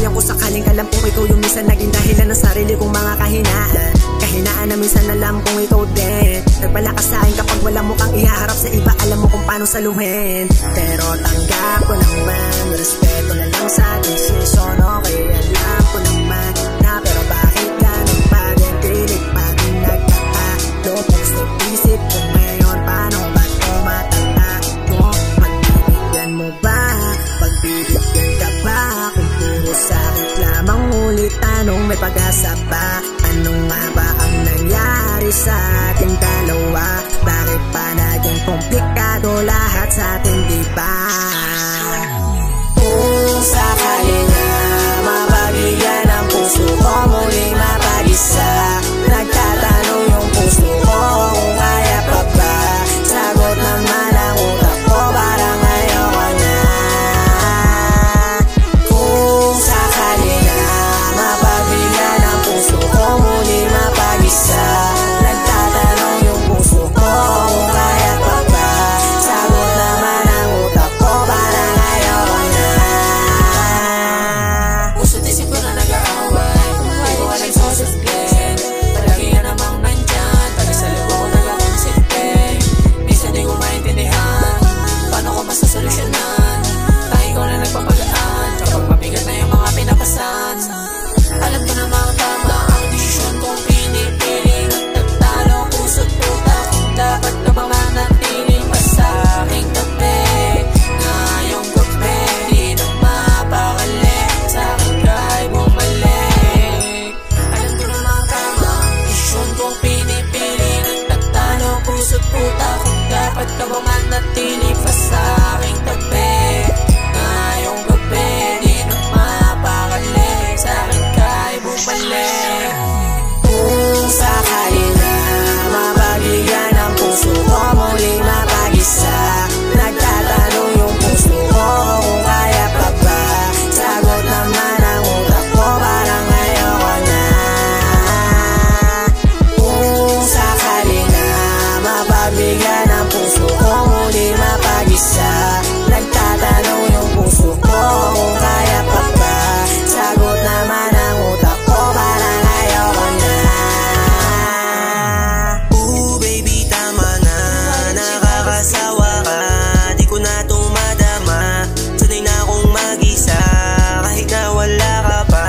Ngayon kung sakaling alam kung ikaw yung minsan naging dahilan ng sarili kong mga kahinaan. Kahinaan na minsan alam kung ikaw din nagpalakas sa akin kapag wala mo kang ihaharap sa iba. Alam mo kung paano saluhin. Pero tanggap ko naman, respeto na lang sa desisyon. Okay, alam ko naman na pero bakit ganun pa din? Pilit pa din nagkakalotos. Nag-isip ko ngayon paano ba ito matatago? Magbibigyan mo ba? Pagbibigyan ka ba? Kung puro sakit lamang ulit, tanong may pag-asa pa? Ano nga ba ang nangyari sa ating dalawa? Bakit pa naging komplikado lahat sa atin, diba? Kung sakali na mapabigyan ang puso ko muling mapag-isa, nagtatanong yung puso ko kung kaya pa ba. Sagot naman ang utak ko parang ayoko na. Kung sakali na mapabigyan ang puso ko muling mapag-isa, nagtatanong yung puso ko kung kaya pa ba. Sagot naman ang utak ko parang ayoko na. Puso't isip ko na nag-aaway, di ko ka nagsusugin. Palagi yan namang nandyan, pag sa loob ko nagkakonsente. Minsan di ko maintindihan, paano ko masasolusyonan. Tayo ko na nagpapagaan, kapag mabigat na yung mga pinapasan. Alam ko namang tama ang desisyon kong pinipili. Nagtalo puso't utak, dapat na ba manatiling pa sa aking tabi? Ngayong gabi, di na mapakali, sa akin ka'y bumalik. Alam ko namang tama ang desisyon kong pinipili. Nagtalo puso't utak, dapat na ba manatiling pa sa aking tabi? Ngayong gabi, di na mapakali, sa akin ka'y bumalik. Kung sakali na mapabigyan ang puso ko muling mapag-isa, nagtatanong yung puso ko kung kaya pa ba. Sagot naman ang utak ko parang ayoko na. Kung sakali na mapabigyan ang puso ko muling mapag-isa, nagtatanong yung puso ko kung kaya pa ba. Sagot naman ang utak ko parang ayoko na. Ooh baby tama na, nakakasawa ka, di ko na tumadama. Sanay na akong mag-isa, kahit na wala ka pa.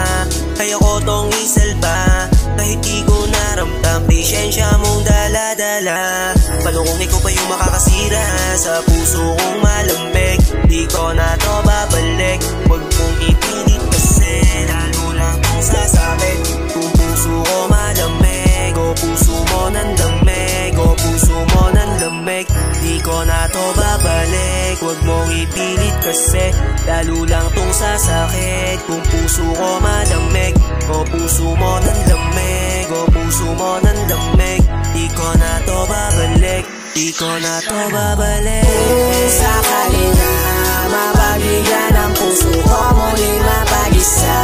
Kaya ko tong isalba, kahit di ko naramdam. Pasensya mong dala-dala, paano kung ikaw pa yung makakasira sa puso kong malambig? Di ko na to babalik, huwag mong ipilit kasi lalo lang kung sasakit. Kung puso ko malamig, o puso mo nandamig, o puso mo nanlamig, di ko na to babalik, huwag mong ipilit kasi lalo lang tong sasakit. Kung puso ko malamig, o puso mo nanlamig, o puso mo nanlamig, di ko na to babalik, di ko na to babalik. Kung sakali na mapabigyan ang puso ko muling mapag-isa,